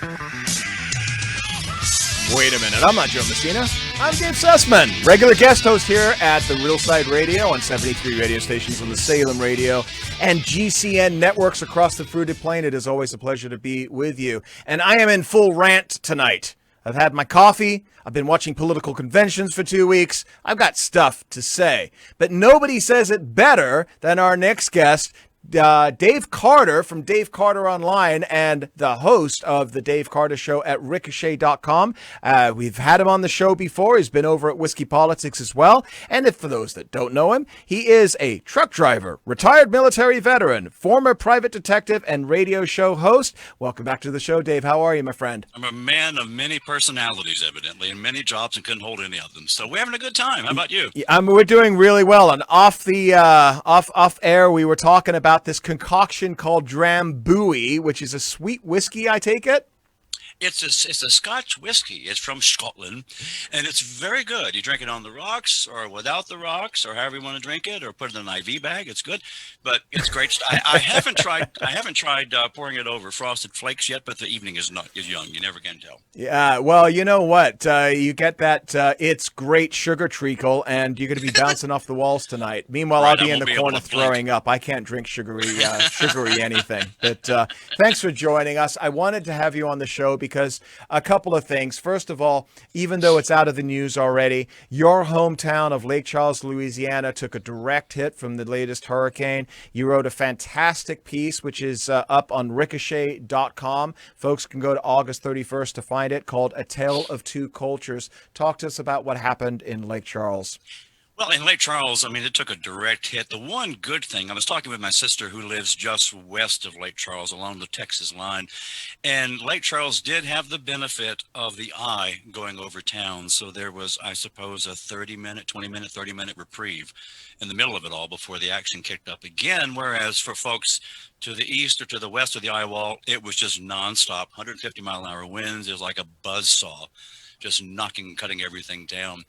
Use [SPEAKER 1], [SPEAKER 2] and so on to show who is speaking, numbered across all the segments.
[SPEAKER 1] Wait a minute, I'm not Joe Messina. I'm Dave Sussman, regular guest host here at the Real Side Radio on 73 radio stations on the Salem Radio and GCN networks across the fruited plain. It is always a pleasure to be with you. And I am in full rant tonight. I've had my coffee. I've been watching political conventions for 2 weeks. I've got stuff to say. But nobody says it better than our next guest, Dave Carter from Dave Carter Online and the host of the Dave Carter Show at ricochet.com. We've had him on the show before. He's been over at Whiskey Politics as well. And if for those that don't know him, he is a truck driver, retired military veteran, former private detective, and radio show host. Welcome back to the show, Dave. How are you, my friend?
[SPEAKER 2] I'm a man of many personalities, evidently, and many jobs, and couldn't hold any of them. So we're having a good time. How about you?
[SPEAKER 1] We're doing really well. And off air, we were talking about this concoction called Drambuie, which is a sweet whiskey, I take it?
[SPEAKER 2] It's a Scotch whiskey. It's from Scotland, and it's very good. You drink it on the rocks or without the rocks, or however you want to drink it, or put it in an IV bag. It's good, but it's great. I haven't tried pouring it over Frosted Flakes yet, but the evening is young. You never can tell.
[SPEAKER 1] Yeah, well, you know what? You get that It's Great sugar treacle, and you're going to be bouncing off the walls tonight. Meanwhile,
[SPEAKER 2] Right,
[SPEAKER 1] I'll be in the corner throwing up. I can't drink sugary anything. But thanks for joining us. I wanted to have you on the show because a couple of things. First of all, even though it's out of the news already, your hometown of Lake Charles, Louisiana, took a direct hit from the latest hurricane. You wrote a fantastic piece, which is up on ricochet.com. Folks can go to August 31st to find it, called A Tale of Two Cultures. Talk to us about what happened in Lake Charles.
[SPEAKER 2] Well, in Lake Charles, I mean, it took a direct hit. The one good thing, I was talking with my sister who lives just west of Lake Charles along the Texas line, and Lake Charles did have the benefit of the eye going over town. So there was, I suppose, a 30-minute, 20-minute, 30-minute reprieve in the middle of it all before the action kicked up again. Whereas for folks to the east or to the west of the eye wall, it was just nonstop, 150-mile-an-hour winds. It was like a buzzsaw, just cutting everything down.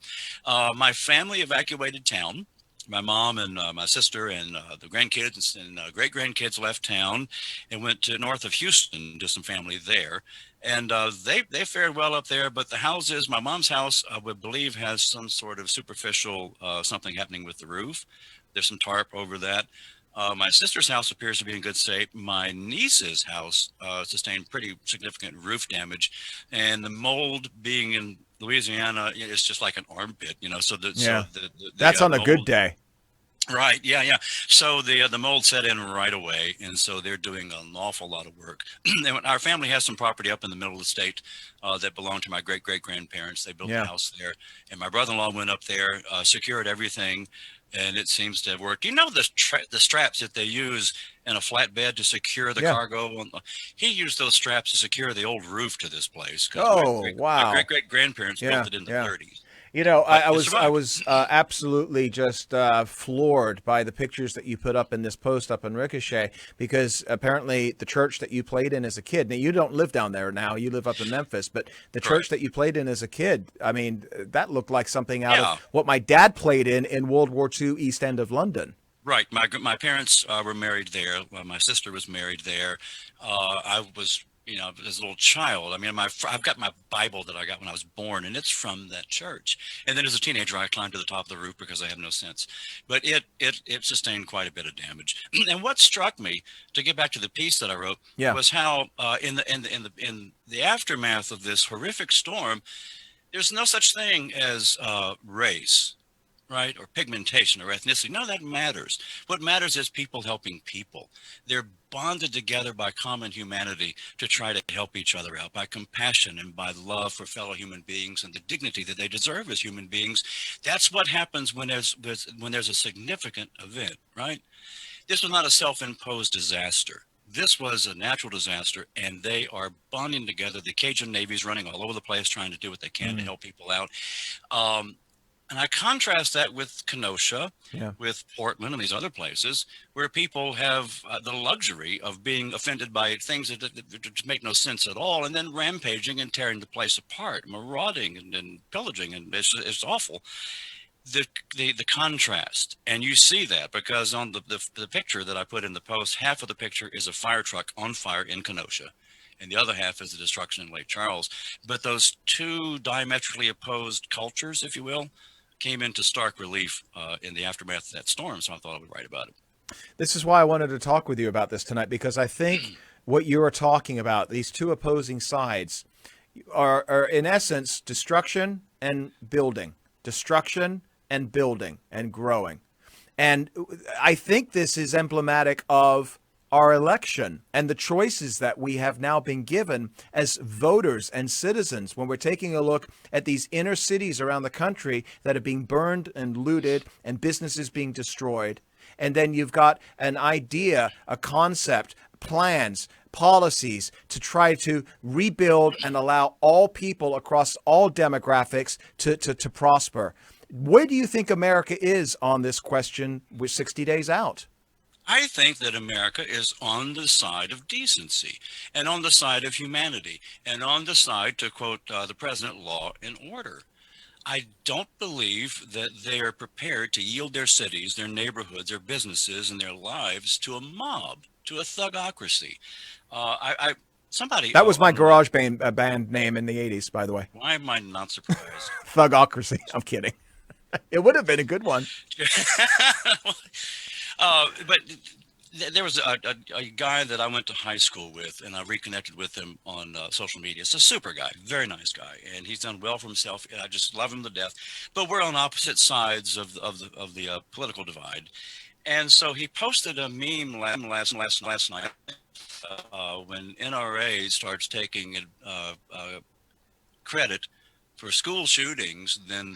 [SPEAKER 2] My family evacuated town. My mom and my sister and the grandkids and great-grandkids left town and went to north of Houston to some family there. And they fared well up there, but the houses, my mom's house, I would believe has some sort of superficial something happening with the roof. There's some tarp over that. My sister's house appears to be in good shape. My niece's house sustained pretty significant roof damage, and the mold being in Louisiana, it's just like an armpit, you know. So
[SPEAKER 1] that's on a
[SPEAKER 2] mold,
[SPEAKER 1] good day.
[SPEAKER 2] Right. Yeah. So the mold set in right away, and so they're doing an awful lot of work. And our family has some property up in the middle of the state that belonged to my great-great-grandparents. They built a house there, and my brother-in-law went up there, secured everything, and it seems to have worked. You know, the straps that they use in a flatbed to secure the cargo? He used those straps to secure the old roof to this place.
[SPEAKER 1] Oh, wow.
[SPEAKER 2] My great-great-grandparents built it in the 30s.
[SPEAKER 1] You know, I was absolutely just floored by the pictures that you put up in this post up on Ricochet, because apparently the church that you played in as a kid, now you don't live down there now, you live up in Memphis, but the church that you played in as a kid, I mean, that looked like something out of what my dad played in World War II East End of London.
[SPEAKER 2] Right. My parents were married there. My sister was married there. I was, as a little child. I mean, I've got my Bible that I got when I was born, and it's from that church. And then as a teenager, I climbed to the top of the roof because I have no sense. But it sustained quite a bit of damage. And what struck me, to get back to the piece that I wrote, was how in the aftermath of this horrific storm, there's no such thing as race, right, or pigmentation or ethnicity. None of that matters. What matters is people helping people. They're bonded together by common humanity to try to help each other out, by compassion and by love for fellow human beings and the dignity that they deserve as human beings. That's what happens when there's a significant event, right? This was not a self-imposed disaster. This was a natural disaster, and they are bonding together. The Cajun Navy's running all over the place trying to do what they can to help people out. And I contrast that with Kenosha, with Portland and these other places where people have the luxury of being offended by things that make no sense at all, and then rampaging and tearing the place apart, marauding and pillaging, and it's awful. The contrast, and you see that because on the picture that I put in the post, half of the picture is a fire truck on fire in Kenosha, and the other half is the destruction in Lake Charles. But those two diametrically opposed cultures, if you will, came into stark relief in the aftermath of that storm. So I thought I would write about it.
[SPEAKER 1] This is why I wanted to talk with you about this tonight, because I think what you are talking about, these two opposing sides, are in essence destruction and building, destruction and building and growing. And I think this is emblematic of our election and the choices that we have now been given as voters and citizens when we're taking a look at these inner cities around the country that are being burned and looted and businesses being destroyed. And then you've got an idea, a concept, plans, policies to try to rebuild and allow all people across all demographics to prosper. Where do you think America is on this question with 60 days out?
[SPEAKER 2] I think that America is on the side of decency and on the side of humanity and on the side, to quote the president, law and order. I don't believe that they are prepared to yield their cities, their neighborhoods, their businesses, and their lives to a mob, to a thugocracy. Somebody
[SPEAKER 1] that was my garage band name in the 80s, by the way.
[SPEAKER 2] Why am I not surprised?
[SPEAKER 1] Thugocracy. I'm kidding. It would have been a good one.
[SPEAKER 2] But there was a guy that I went to high school with, and I reconnected with him on social media. It's a super guy, very nice guy, and he's done well for himself. I just love him to death. But we're on opposite sides of the political divide. And so he posted a meme last night when NRA starts taking credit for school shootings, then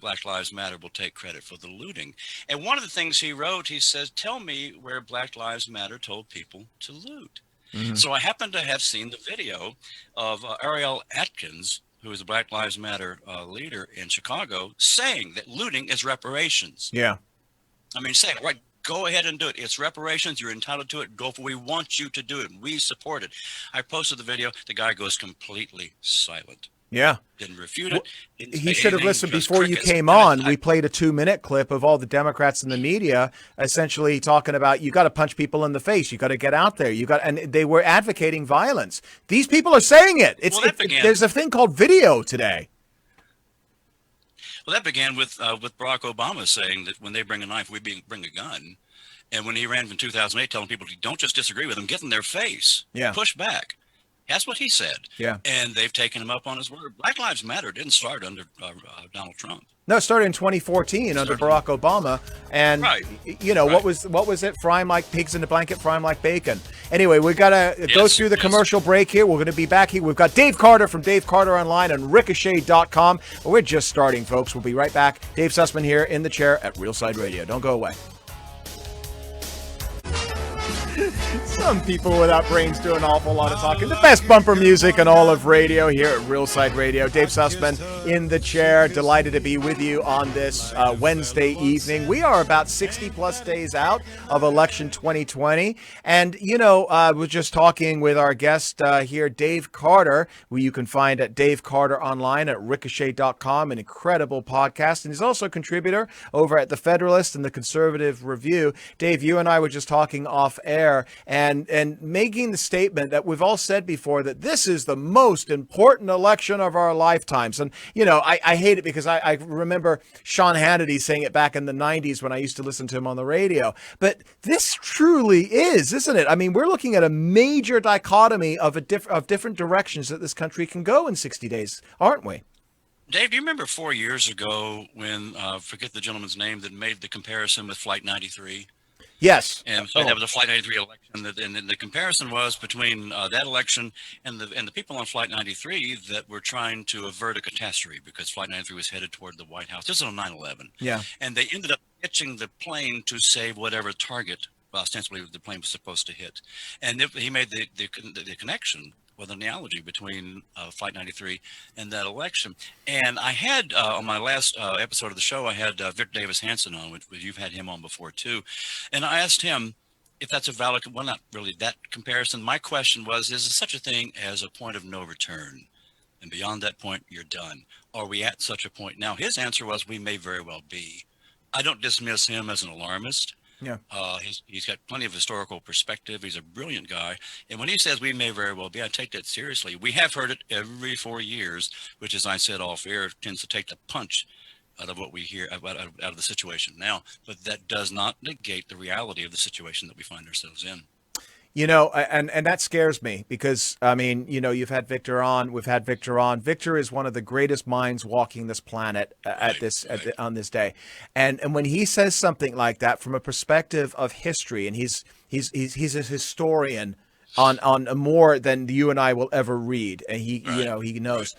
[SPEAKER 2] Black Lives Matter will take credit for the looting. And one of the things he wrote, he says, "Tell me where Black Lives Matter told people to loot." Mm-hmm. So I happened to have seen the video of Ariel Atkins, who is a Black Lives Matter leader in Chicago, saying that looting is reparations.
[SPEAKER 1] Yeah.
[SPEAKER 2] I mean, say, right, go ahead and do it. It's reparations. You're entitled to it. Go for it. We want you to do it. We support it. I posted the video. The guy goes completely silent.
[SPEAKER 1] Yeah.
[SPEAKER 2] Didn't refute it.
[SPEAKER 1] He should have listened before you came on. We played a 2-minute clip of all the Democrats in the media essentially talking about, you got to punch people in the face. You got to get out there. And they were advocating violence. These people are saying it. There's a thing called video today.
[SPEAKER 2] Well, that began with Barack Obama saying that when they bring a knife, we bring a gun. And when he ran in 2008, telling people, don't just disagree with them, get in their face, push back. That's what he said. Yeah. And they've taken him up on his word. Black Lives Matter didn't start under Donald Trump.
[SPEAKER 1] No, it started in 2014 under Barack Obama. And, what was it? Frying like pigs in a blanket, frying like bacon. Anyway, we got to go through the commercial break here. We're going to be back here. We've got Dave Carter from Dave Carter Online and Ricochet.com. We're just starting, folks. We'll be right back. Dave Sussman here in the chair at Real Side Radio. Don't go away. Some people without brains do an awful lot of talking. The best bumper music in all of radio here at Real Side Radio. Dave Sussman in the chair. Delighted to be with you on this Wednesday evening. We are about 60 plus days out of election 2020. And, we're just talking with our guest here, Dave Carter, who you can find at Dave Carter Online at Ricochet.com, an incredible podcast. And he's also a contributor over at The Federalist and The Conservative Review. Dave, you and I were just talking off air and making the statement that we've all said before, that this is the most important election of our lifetimes. And, I hate it because I remember Sean Hannity saying it back in the 90s when I used to listen to him on the radio. But this truly is, isn't it? I mean, we're looking at a major dichotomy of different directions that this country can go in 60 days, aren't we?
[SPEAKER 2] Dave, do you remember 4 years ago when, forget the gentleman's name, that made the comparison with Flight 93?
[SPEAKER 1] Yes.
[SPEAKER 2] And so that was a Flight 93 election. And the comparison was between that election and the people on Flight 93 that were trying to avert a catastrophe because Flight 93 was headed toward the White House. This is on 9/11. Yeah. And they ended up pitching the plane to save whatever target ostensibly the plane was supposed to hit. And he made the connection with an analogy between Flight 93 and that election. And I had, on my last episode of the show, I had Vic Davis Hanson on, which you've had him on before too. And I asked him if that's a valid, well, not really that comparison. My question was, is there such a thing as a point of no return? And beyond that point, you're done. Are we at such a point now? His answer was, we may very well be. I don't dismiss him as an alarmist.
[SPEAKER 1] Yeah.
[SPEAKER 2] He's got plenty of historical perspective. He's a brilliant guy. And when he says we may very well be, I take that seriously. We have heard it every 4 years, which, as I said off air, tends to take the punch out of what we hear out of the situation now. But that does not negate the reality of the situation that we find ourselves in.
[SPEAKER 1] And that scares me because, I mean, you've had Victor on. We've had Victor on. Victor is one of the greatest minds walking this planet on this day. And when he says something like that from a perspective of history, and he's a historian on more than you and I will ever read. And he knows.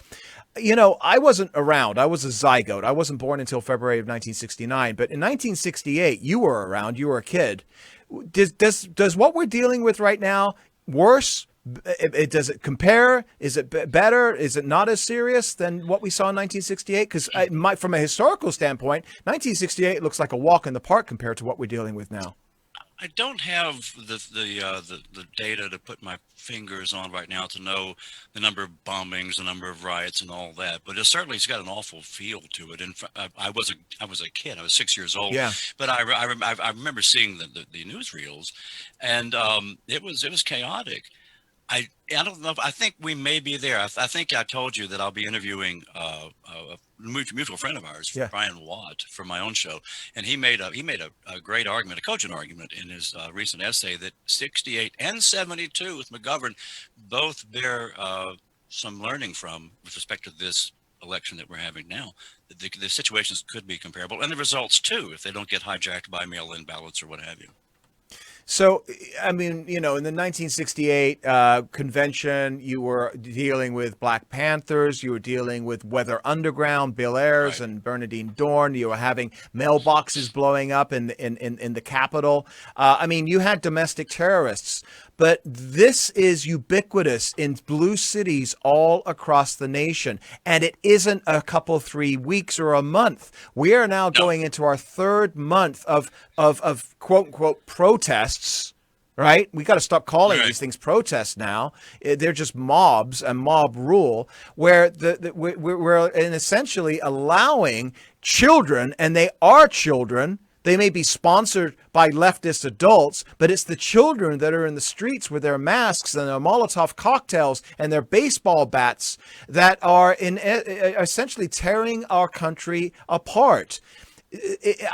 [SPEAKER 1] I wasn't around. I was a zygote. I wasn't born until February of 1969. But in 1968, you were around. You were a kid. Does what we're dealing with right now worse? Does it compare? Is it better? Is it not as serious than what we saw in 1968? Because from a historical standpoint, 1968 looks like a walk in the park compared to what we're dealing with now.
[SPEAKER 2] I don't have the data to put my fingers on right now to know the number of bombings, the number of riots, and all that. But it's got an awful feel to it. And I was a kid. I was 6 years old.
[SPEAKER 1] Yeah.
[SPEAKER 2] But I remember seeing the newsreels, and it was chaotic. I don't know. I think we may be there. I think I told you that I'll be interviewing a mutual friend of ours, Brian Watt, for my own show, and he made a great argument, a cogent argument, in his recent essay that 68 and 72 with McGovern both bear some learning from with respect to this election that we're having now. The situations could be comparable, and the results too, if they don't get hijacked by mail-in ballots or what have you.
[SPEAKER 1] So, I mean, in the 1968 convention, you were dealing with Black Panthers, you were dealing with Weather Underground, Bill Ayers, and Bernardine Dorn. You were having mailboxes blowing up in the Capitol. I mean, you had domestic terrorists. But this is ubiquitous in blue cities all across the nation. And it isn't a couple, 3 weeks or a month. We are now going into our third month of quote unquote protests, right? We got to stop calling these things protests now. They're just mobs and mob rule, where we're essentially allowing children, and they are children. They may be sponsored by leftist adults, but it's the children that are in the streets with their masks and their Molotov cocktails and their baseball bats that are essentially tearing our country apart.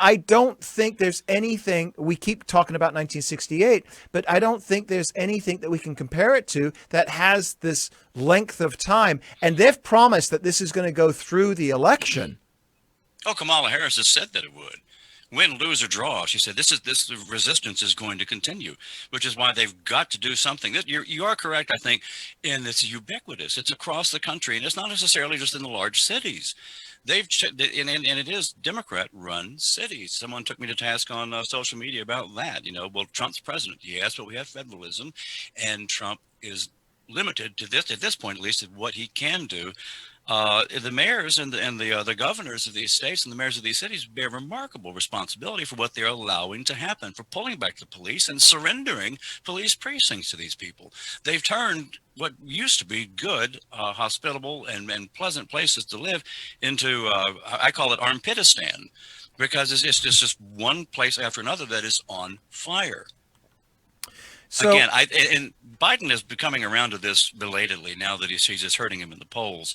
[SPEAKER 1] I don't think there's anything, we keep talking about 1968, but I don't think there's anything that we can compare it to that has this length of time. And they've promised that this is going to go through the election.
[SPEAKER 2] Oh, Kamala Harris has said that it would. Win, lose, or draw, she said, this resistance is going to continue, which is why they've got to do something. You are correct, I think, and it's ubiquitous. It's across the country, and it's not necessarily just in the large cities. And it is Democrat-run cities. Someone took me to task on social media about that. Well, Trump's president, yes, but we have federalism, and Trump is limited to this, at this point at least, of what he can do. The mayors and the governors of these states and the mayors of these cities bear remarkable responsibility for what they're allowing to happen, for pulling back the police and surrendering police precincts to these people. They've turned what used to be good, hospitable and pleasant places to live into, I call it Armpitistan, because it's just one place after another that is on fire. So, again, and Biden is becoming around to this belatedly now that he sees it's hurting him in the polls.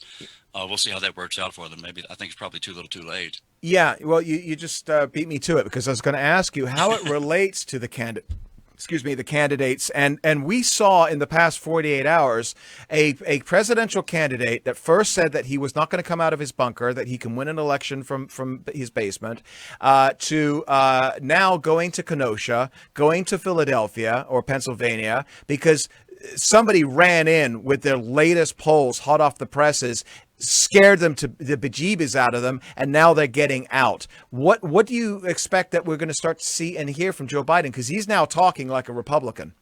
[SPEAKER 2] We'll see how that works out for them. Maybe I think it's probably too little too late.
[SPEAKER 1] Yeah, well, you just beat me to it, because I was going to ask you how it relates to the candidates. And we saw in the past 48 hours a presidential candidate that first said that he was not going to come out of his bunker, that he can win an election from his basement, to now going to Kenosha, going to Philadelphia or Pennsylvania, because somebody ran in with their latest polls hot off the presses, scared them to the bejeebies out of them, and now they're getting out. What do you expect that we're going to start to see and hear from Joe Biden? Because he's now talking like a Republican.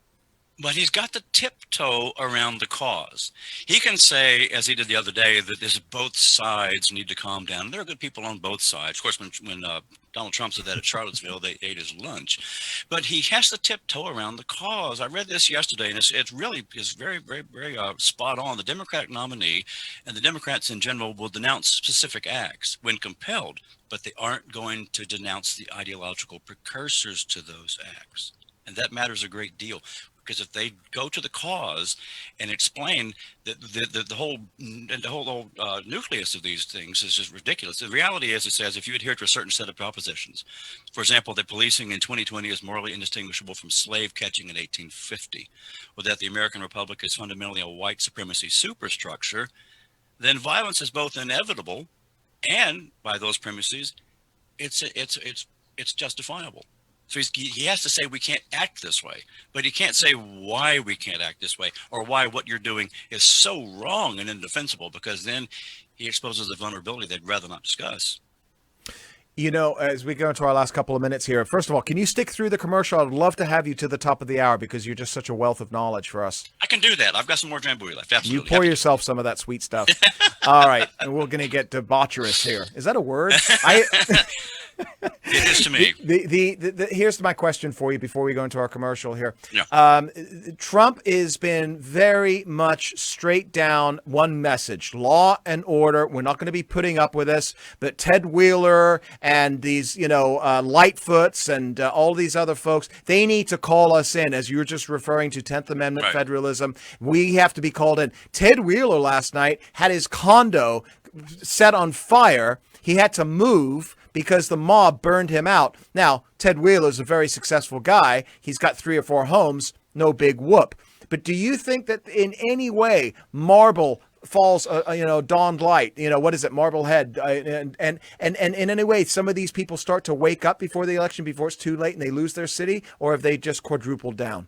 [SPEAKER 2] But he's got to tiptoe around the cause. He can say, as he did the other day, that there's both sides need to calm down. There are good people on both sides. Of course, when Donald Trump said that at Charlottesville, they ate his lunch. But he has to tiptoe around the cause. I read this yesterday, and it's really is very, very, very spot on. The Democratic nominee and the Democrats in general will denounce specific acts when compelled, but they aren't going to denounce the ideological precursors to those acts. And that matters a great deal. Because if they go to the cause and explain that the whole nucleus of these things is just ridiculous. The reality is, it says, if you adhere to a certain set of propositions, for example, that policing in 2020 is morally indistinguishable from slave catching in 1850, or that the American Republic is fundamentally a white supremacy superstructure, then violence is both inevitable and, by those premises, it's justifiable. So he has to say we can't act this way, but he can't say why we can't act this way or why what you're doing is so wrong and indefensible, because then he exposes a vulnerability they'd rather not discuss.
[SPEAKER 1] You know, as we go into our last couple of minutes here, first of all, can you stick through the commercial? I'd love to have you to the top of the hour because you're just such a wealth of knowledge for us.
[SPEAKER 2] I can do that. I've got some more Drambuie left. Absolutely.
[SPEAKER 1] You pour yourself some of that sweet stuff. All right. And we're going to get debaucherous here. Is that a word?
[SPEAKER 2] It is to me.
[SPEAKER 1] Here's my question for you before we go into our commercial here.
[SPEAKER 2] Yeah.
[SPEAKER 1] Trump has been very much straight down one message: law and order. We're not going to be putting up with this. But Ted Wheeler and these, Lightfoots and all these other folks, they need to call us in. As you were just referring to 10th Amendment
[SPEAKER 2] right.
[SPEAKER 1] Federalism, we have to be called in. Ted Wheeler last night had his condo set on fire. He had to move because the mob burned him out. Now, Ted Wheeler's a very successful guy. He's got 3 or 4 homes, no big whoop. But do you think that in any way marble falls, dawned light, what is it, Marblehead, and in any way some of these people start to wake up before the election, before it's too late and they lose their city, or have they just quadrupled down?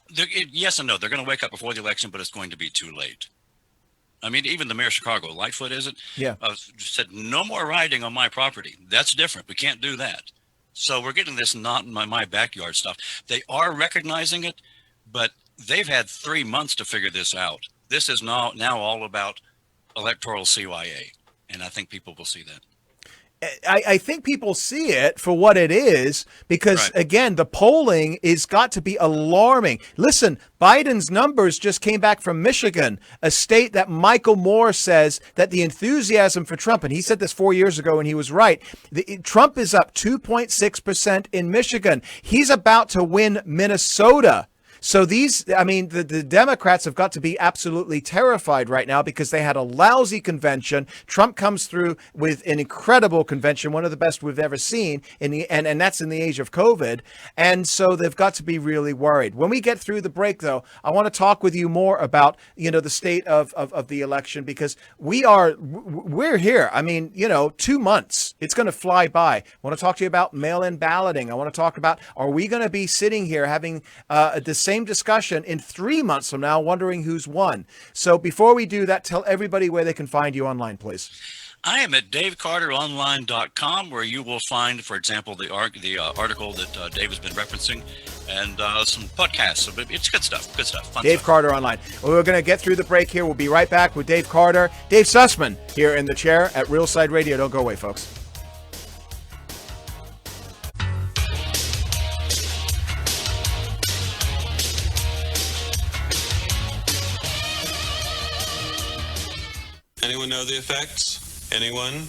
[SPEAKER 2] Yes and no. They're going to wake up before the election, but it's going to be too late. I mean, even the mayor of Chicago, Lightfoot, is it?
[SPEAKER 1] Yeah.
[SPEAKER 2] Said no more riding on my property. That's different. We can't do that. So we're getting this not in my backyard stuff. They are recognizing it, but they've had 3 months to figure this out. This is now all about electoral CYA, and I think people will see that.
[SPEAKER 1] I think people see it for what it is because,
[SPEAKER 2] right.
[SPEAKER 1] Again, the polling is got to be alarming. Listen, Biden's numbers just came back from Michigan, a state that Michael Moore says that the enthusiasm for Trump, and he said this 4 years ago and he was right, Trump is up 2.6% in Michigan. He's about to win Minnesota. So the Democrats have got to be absolutely terrified right now because they had a lousy convention. Trump comes through with an incredible convention, one of the best we've ever seen, and that's in the age of COVID. And so they've got to be really worried. When we get through the break, though, I want to talk with you more about, the state of the election, because we're here. I mean, 2 months. It's going to fly by. I want to talk to you about mail-in balloting. I want to talk about, are we going to be sitting here having the same discussion in 3 months from now, wondering who's won? So before we do that, tell everybody where they can find you online, please.
[SPEAKER 2] I am at davecarteronline.com, where you will find, for example, the article that Dave has been referencing, and some podcasts. So it's good stuff. Fun
[SPEAKER 1] Dave
[SPEAKER 2] stuff.
[SPEAKER 1] Carter Online. Well, we're going to get through the break here. We'll be right back with Dave Carter. Dave Sussman here in the chair at Real Side Radio. Don't go away, folks.
[SPEAKER 3] Anyone know the effects? Anyone?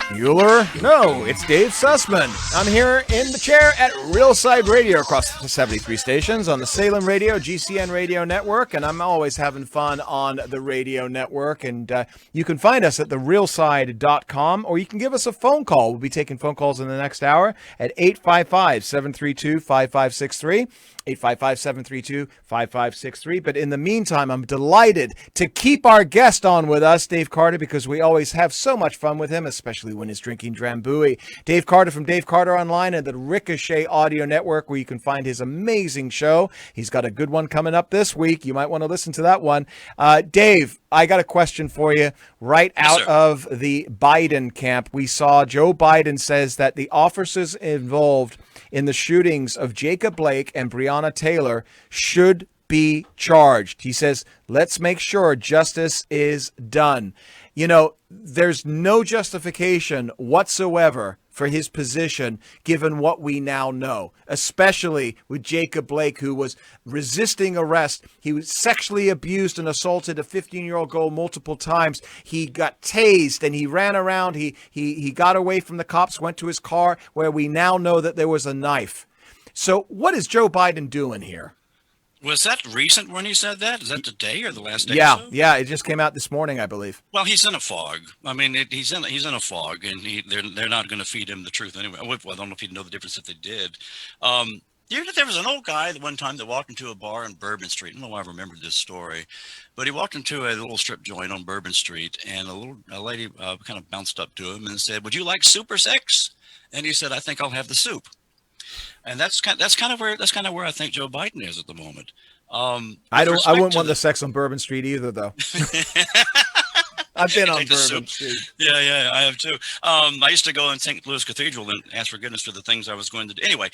[SPEAKER 1] Bueller? No, it's Dave Sussman. I'm here in the chair at Real Side Radio across the 73 stations on the Salem Radio, GCN Radio Network, and I'm always having fun on the radio network. And you can find us at therealside.com, or you can give us a phone call. We'll be taking phone calls in the next hour at 855-732-5563. 855-732-5563. But in the meantime, I'm delighted to keep our guest on with us, Dave Carter, because we always have so much fun with him, especially when he's drinking Drambuie. Dave Carter from Dave Carter Online and the Ricochet Audio Network, where you can find his amazing show. He's got a good one coming up this week. You might want to listen to that one. Dave, I got a question for you right out of the Biden camp. We saw Joe Biden says that the officers involved in the shootings of Jacob Blake and Breonna Taylor should be charged. He says, let's make sure justice is done. You know, there's no justification whatsoever for his position, given what we now know, especially with Jacob Blake, who was resisting arrest. He was sexually abused and assaulted a 15-year-old girl multiple times. He got tased and he ran around. He got away from the cops, went to his car, where we now know that there was a knife. So what is Joe Biden doing here?
[SPEAKER 2] Was that recent when he said that? Is that today or the last day?
[SPEAKER 1] Yeah,
[SPEAKER 2] or so?
[SPEAKER 1] yeah. It just came out this morning, I believe.
[SPEAKER 2] Well, he's in a fog. I mean, he's in a fog, and they're not going to feed him the truth anyway. Well, I don't know if he'd know the difference if they did. There was an old guy at one time that walked into a bar on Bourbon Street. I don't know why I remembered this story, but he walked into a little strip joint on Bourbon Street, and a lady kind of bounced up to him and said, "Would you like soup or sex?" And he said, "I think I'll have the soup." And that's kind of where I think Joe Biden is at the moment.
[SPEAKER 1] I wouldn't want the sex on Bourbon Street either, though. I've been on Bourbon Street.
[SPEAKER 2] Yeah, I have too. I used to go in St. Louis Cathedral and ask forgiveness for the things I was going to do. Anyway,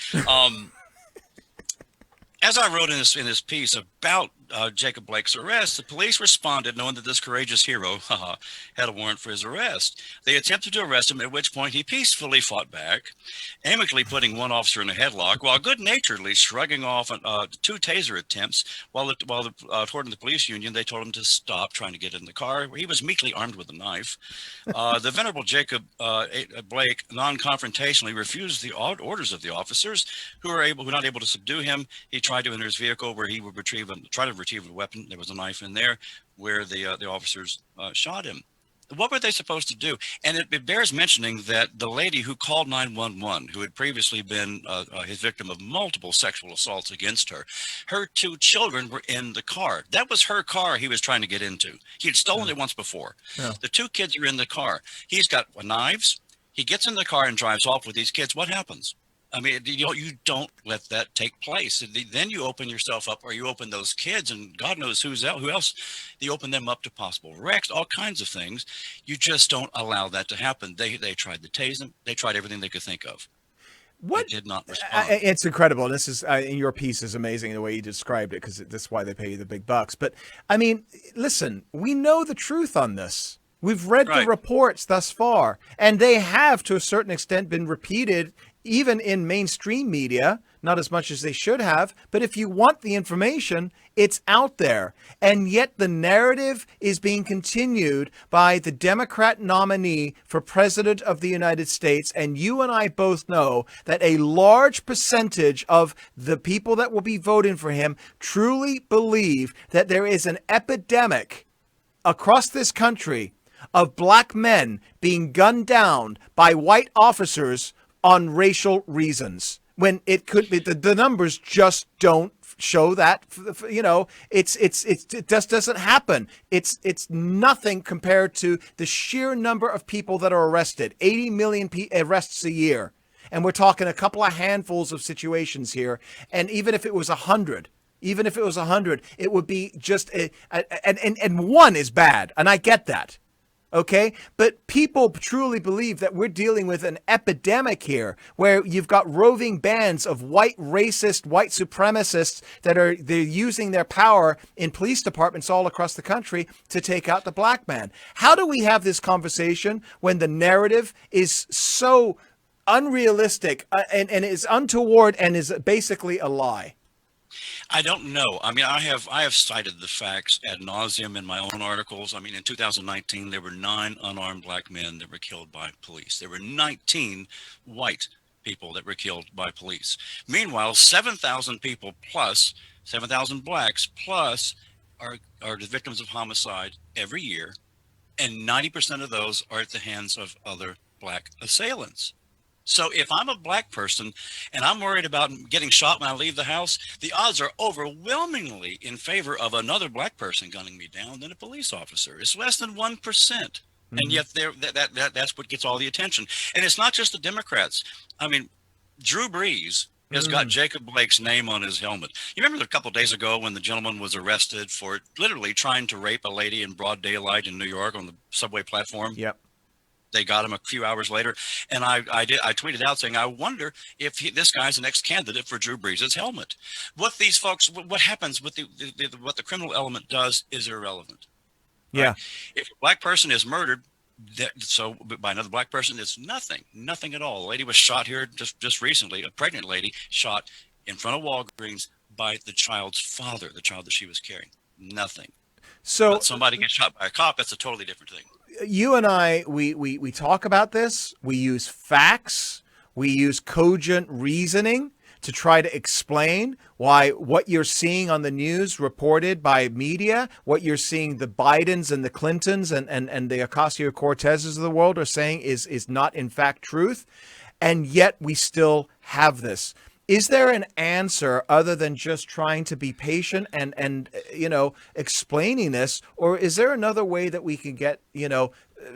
[SPEAKER 2] as I wrote in this piece about Jacob Blake's arrest, the police responded knowing that this courageous hero had a warrant for his arrest. They attempted to arrest him, at which point he peacefully fought back, amicably putting one officer in a headlock, while good-naturedly shrugging off two taser attempts, while according to the police union, they told him to stop trying to get in the car. He was meekly armed with a knife. The venerable Jacob Blake non-confrontationally refused the orders of the officers, who were not able to subdue him. He tried to enter his vehicle, where he would try to retrieve a weapon. There was a knife in there, where the officers shot him. What were they supposed to do? And it bears mentioning that the lady who called 911, who had previously been his victim of multiple sexual assaults against her two children were in the car. That was her car he was trying to get into. He had stolen it once before. Yeah. The two kids are in the car. He's got knives. He gets in the car and drives off with these kids. What happens? I mean, you don't let that take place. Then you open yourself up, or you open those kids, and God knows who else. You open them up to possible wrecks, all kinds of things. You just don't allow that to happen. They tried to tase them. They tried everything they could think of. What they did not respond.
[SPEAKER 1] It's incredible. This is your piece is amazing the way you described it, because that's why they pay you the big bucks. But I mean, listen, we know the truth on this. We've read the reports thus far, and they have, to a certain extent, been repeated even in mainstream media, not as much as they should have. But if you want the information, it's out there. And yet the narrative is being continued by the Democrat nominee for president of the United States. And you and I both know that a large percentage of the people that will be voting for him truly believe that there is an epidemic across this country of black men being gunned down by white officers on racial reasons, when it could be the numbers just don't show that. You know, it just doesn't happen. It's nothing compared to the sheer number of people that are arrested. 80 million arrests a year, and we're talking a couple of handfuls of situations here. And even if it was 100. It would be just and one is bad, and I get that. Okay, but people truly believe that we're dealing with an epidemic here, where you've got roving bands of white racist, white supremacists they're using their power in police departments all across the country to take out the black man. How do we have this conversation when the narrative is so unrealistic and is untoward and is basically a lie?
[SPEAKER 2] I don't know. I mean, I have cited the facts ad nauseum in my own articles. I mean, in 2019, there were 9 unarmed black men that were killed by police. There were 19 white people that were killed by police. Meanwhile, 7,000 people plus 7,000 blacks plus are the victims of homicide every year, and 90% of those are at the hands of other black assailants. So if I'm a black person and I'm worried about getting shot when I leave the house, the odds are overwhelmingly in favor of another black person gunning me down than a police officer. It's less than 1%. And
[SPEAKER 1] Mhm.
[SPEAKER 2] yet that's what gets all the attention. And it's not just the Democrats. I mean, Drew Brees has got
[SPEAKER 1] Mm.
[SPEAKER 2] Jacob Blake's name on his helmet. You remember a couple of days ago when the gentleman was arrested for literally trying to rape a lady in broad daylight in New York on the subway platform?
[SPEAKER 1] Yep.
[SPEAKER 2] They got him a few hours later, and I tweeted out saying, I wonder if this guy's the next candidate for Drew Brees' helmet. What these folks, what happens with what the criminal element does is irrelevant, right?
[SPEAKER 1] Yeah.
[SPEAKER 2] If a black person is murdered, so by another black person, it's nothing at all. A lady was shot here just recently, a pregnant lady shot in front of Walgreens by the child's father, the child that she was carrying. Nothing.
[SPEAKER 1] So
[SPEAKER 2] But somebody gets shot by a cop, that's a totally different thing.
[SPEAKER 1] you and I, we talk about this. We use facts. We use cogent reasoning to try to explain why what you're seeing on the news reported by media, what you're seeing the Bidens and the Clintons and the Ocasio-Cortezes of the world are saying is not in fact truth. And yet we still have this. Is there an answer other than just trying to be patient and explaining this, or is there another way that we can get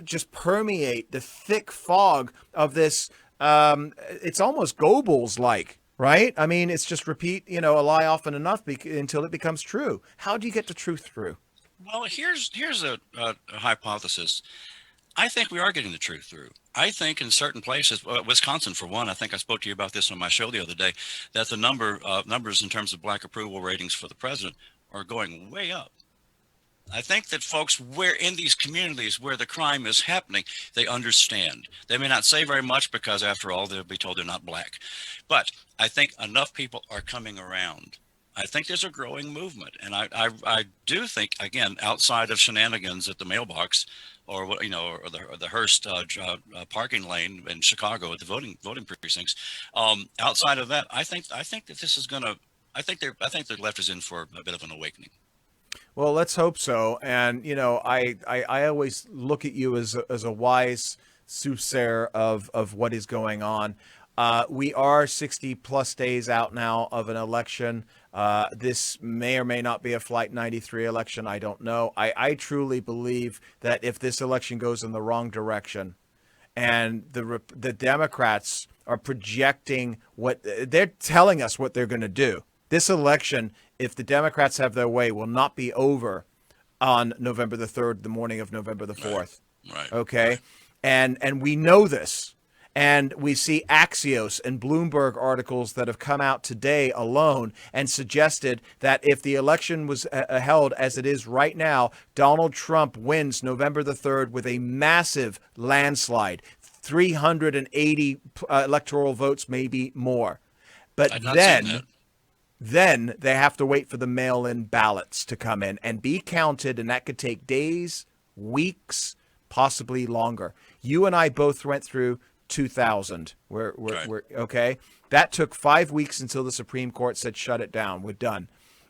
[SPEAKER 1] just permeate the thick fog of this? It's almost Goebbels like, right? I mean, it's just repeat a lie often enough until it becomes true. How do you get the truth through?
[SPEAKER 2] Well, here's a hypothesis. I think we are getting the truth through. I think in certain places, Wisconsin for one, I think I spoke to you about this on my show the other day, that the numbers in terms of black approval ratings for the president are going way up. I think that folks where in these communities where the crime is happening, they understand. They may not say very much because after all, they'll be told they're not black. But I think enough people are coming around. I think there's a growing movement. And I do think, again, outside of shenanigans at the mailbox or the Hearst parking lane in Chicago at the voting precincts, outside of that, I think that this is going to, I think the left is in for a bit of an awakening.
[SPEAKER 1] Well, let's hope so. And I always look at you as a wise soothsayer of what is going on. We are 60 plus days out now of an election. This may or may not be a Flight 93 election. I don't know. I truly believe that if this election goes in the wrong direction and the Democrats are projecting what they're telling us what they're going to do, this election, if the Democrats have their way, will not be over on November the 3rd, the morning of November the 4th.
[SPEAKER 2] Right.
[SPEAKER 1] Okay.
[SPEAKER 2] Right.
[SPEAKER 1] And we know this. And we see Axios and Bloomberg articles that have come out today alone and suggested that if the election was held as it is right now, Donald Trump wins November the 3rd with a massive landslide, 380 electoral votes, maybe more. But then they have to wait for the mail-in ballots to come in and be counted, and that could take days, weeks, possibly longer. You and I both went through 2000. We're okay. That took 5 weeks until the Supreme Court said shut it down. We're done.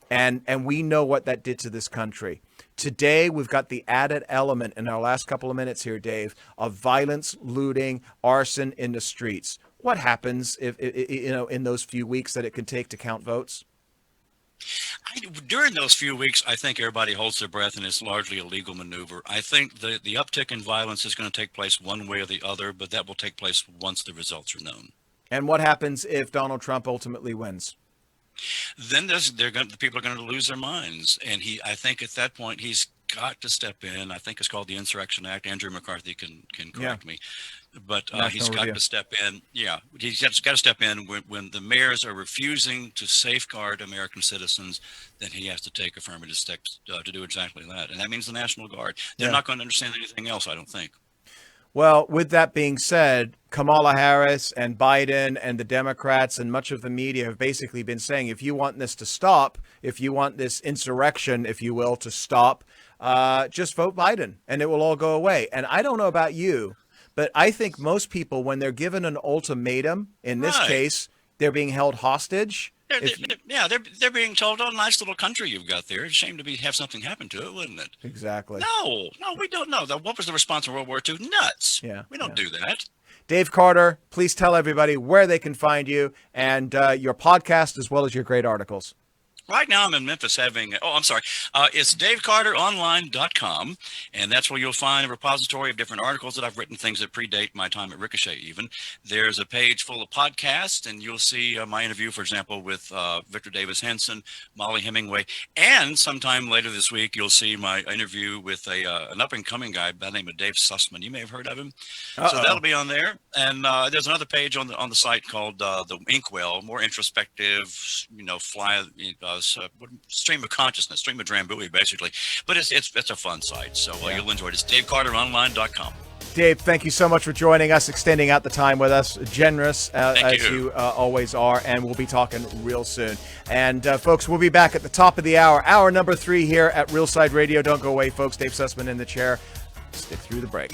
[SPEAKER 1] And we know what that did to this country. Today we've got the added element in our last couple of minutes here, Dave, of violence, looting, arson in the streets. What happens if in those few weeks that it can take to count votes?
[SPEAKER 2] During those few weeks, I think everybody holds their breath, and it's largely a legal maneuver. I think the uptick in violence is going to take place one way or the other, but that will take place once the results are known.
[SPEAKER 1] And what happens if Donald Trump ultimately wins?
[SPEAKER 2] Then the people are going to lose their minds, and I think at that point he's got to step in. I think it's called the Insurrection Act. Andrew McCarthy can correct me, but he's got to step in. Yeah, he's got to step in when the mayors are refusing to safeguard American citizens. Then he has to take affirmative steps to do exactly that, and that means the National Guard. They're not going to understand anything else, I don't think.
[SPEAKER 1] Well, with that being said, Kamala Harris and Biden and the Democrats and much of the media have basically been saying, if you want this to stop, if you want this insurrection, if you will, to stop, just vote Biden and it will all go away. And I don't know about you, but I think most people, when they're given an ultimatum, in this case, they're being held hostage.
[SPEAKER 2] They're being told, "Oh, nice little country you've got there. It's a shame to have something happen to it, wouldn't it?"
[SPEAKER 1] Exactly.
[SPEAKER 2] No, we don't know. What was the response in World War II? Nuts.
[SPEAKER 1] Yeah.
[SPEAKER 2] We don't do that.
[SPEAKER 1] Dave Carter, please tell everybody where they can find you and your podcast as well as your great articles.
[SPEAKER 2] Right now I'm in Memphis it's davecarteronline.com, and that's where you'll find a repository of different articles that I've written, things that predate my time at Ricochet even. There's a page full of podcasts, and you'll see my interview, for example, with Victor Davis Henson, Molly Hemingway, and sometime later this week you'll see my interview with an up-and-coming guy by the name of Dave Sussman. You may have heard of him. So that'll be on there. And there's another page on the site called The Inkwell, more introspective, stream of consciousness, stream of Drambuie, basically. But it's a fun site, so you'll enjoy it. It's davecarteronline.com.
[SPEAKER 1] Dave, thank you so much for joining us, extending out the time with us. Generous, as you always are, and we'll be talking real soon. And, folks, we'll be back at the top of the hour number 3 here at Real Side Radio. Don't go away, folks. Dave Sussman in the chair. Stick through the break.